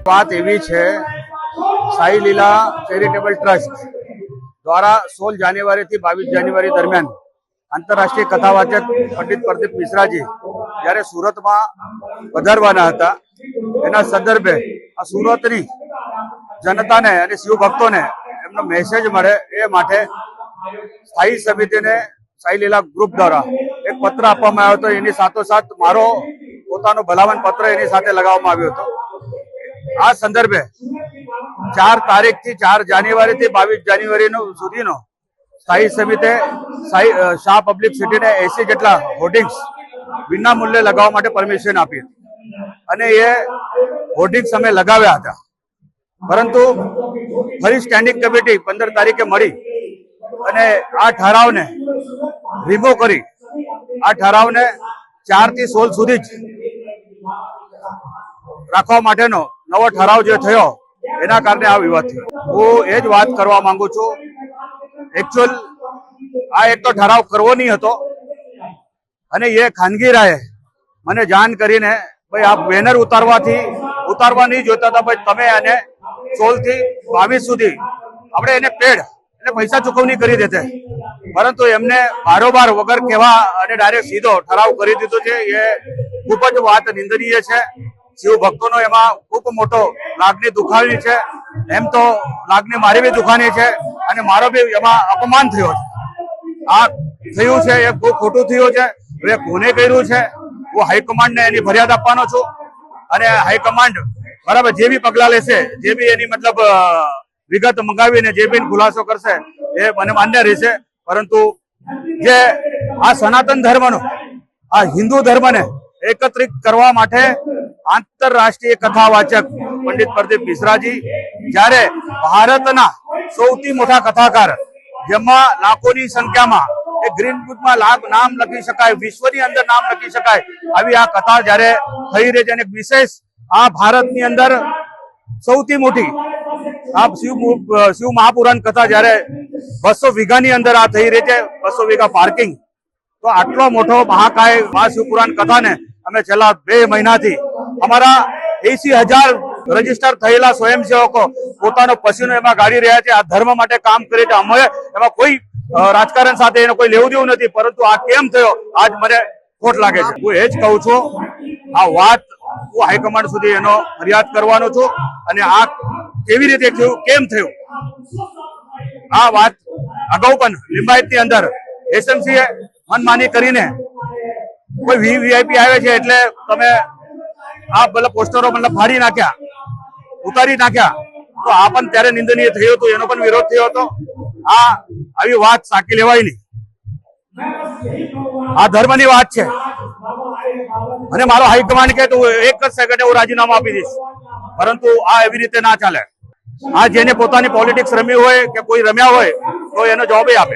बात एवी है साई लीला charitable trust द्वारा 16 जान्युआरी थी 22 जान्युआरी दरमियान आंतरराष्ट्रीय कथावाचक पंडित प्रदीप मिश्राजी जયારે સુરતમાં પધારવાના હતા એના સંદર્ભે આ સુરતની જનતાને અને શિવ ભક્તોને એમનો મેસેજ મળે એ માટે સ્થાયી સમિતિને સાઈ લીલા ગ્રુપ દ્વારા એક પત્ર આપવામાં આવ્યો હતો। એની સાથોસાથ મારો પોતાનો ભલામણ પત્ર એની સાથે લગાવવામાં આવ્યો હતો। આ સંદર્ભે 4 તારીખથી 4 જાન્યુઆરી થી 22 જાન્યુઆરી સુધીનો स्थायी समिति शाह पब्लिक सिटी ने 80 જેટલા હોર્ડિંગ્સ વિના મૂલ્યે લગાવવા માટે પરમિશન આપી અને એ હોર્ડિંગ્સ અમે લગાવ્યા હતા। પરંતુ ફરી સ્ટેન્ડિંગ કમિટી 15 તારીખે મળી અને આ ઠરાવને રિમૂવ કરી આ ઠરાવને 4 થી 16 સુધી જ રાખવા માટેનો નવો ઠરાવ જે થયો એના કારણે આ વિવાદ થયો। હું એ જ વાત કરવા માંગુ છું। एक्चुअल आ एक तो ठराव करवो नहीं हतो अने ये खानगी राय मने जान करीने भाई आप बेनर उतारवा नहीं जोता था भाई तमे आने 16 थी 22 सुधी आपणे एने पेड એટલે પૈસા ચૂકવણી કરી દેતે પરંતુ એમને બારોબાર વગર કેવા અને ડાયરેક્ટ સીધો ઠરાવ કરી દીધો છે। એ ખૂબ જ વાત નિંદનીય છે। શિવ ભક્તોનો એમાં ખૂબ મોટો લાગણી દુખાવી છે। એમ તો લાગણી મારી બી દુખાની છે અને મારો બી એમાં અપમાન થયો છે। આ થયું છે એ ખૂબ ખોટું થયું છે। હવે કોને કર્યું છે હું હાઈકમાન્ડને એની ફરિયાદ આપવાનો છું અને હાઈકમાન્ડ બરાબર જે બી પગલા લેશે જે બી એની મતલબ વિગત મંગાવીને જે બી ખુલાસો કરશે એ મને માન્ય રહેશે। પરંતુ જે આ સનાતન ધર્મનો આ હિન્દુ ધર્મને એકત્રિત કરવા માટે આંતરરાષ્ટ્રીય કથાવાચક પંડિત પ્રદીપ મિશ્રાજી જ્યારે ભારતના સૌથી મોટા કથાકાર જેમાં લાખોની સંખ્યામાં એ ગ્રીન બુકમાં નામ લખી શકાય વિશ્વની અંદર નામ લખી શકાય આવી આ કથા જ્યારે થઈ રહી છે અને વિશેષ આ ભારતની અંદર સૌથી મોટી આ શિવ મહાપુરાણ કથા જ્યારે 200 વીઘાની અંદર આ થઈ રહી છે 200 વીઘા પાર્કિંગ તો આટલો મોટો મહાકાય મહાશિવપુરાણ કથાને અમે છેલ્લા 2 મહિનાથી અમારા 80,000 રજીસ્ટર થયેલા સ્વયંસેવકો પોતાનો પસીનો એમાં ગાળી રહ્યા છે। આ ધર્મ માટે કામ કરે છે। અમે એમાં કોઈ રાજકારણ સાથે એનો કોઈ લેવું દેવું નથી પરંતુ આ કેમ થયો આજ મને ખોટ લાગે છે। હું એ જ કહું છું આ વાત હું હાઈકમાન્ડ સુધી એનો ફરિયાદ કરવાનો છું અને આ કેવી રીતે થયું કેમ થયું આ વાત અગાઉ પણ લિંબાયતની અંદર એસએમસી મનમાની કરીને કોઈ વીઆઈપી આવે છે એટલે તમે આ મતલબ પોસ્ટરો મતલબ ફાડી નાખ્યા ઉતારી નાખ્યા તો આ પણ ત્યારે નિંદનીય થયું હતું એનો પણ વિરોધ થયો હતો। આ આવી વાત સાકી લેવાય નહીં। આ ધર્મની વાત છે અને મારો હાઈકમાન્ડ કહે તો એક જ સેકન્ડે હું રાજીનામું આપી દઈશ પરંતુ આ એવી રીતે ના ચાલે। આ જેને પોતાની પોલિટિક્સ રમી હોય કે કોઈ રમ્યા હોય તો એનો જવાબ આપે।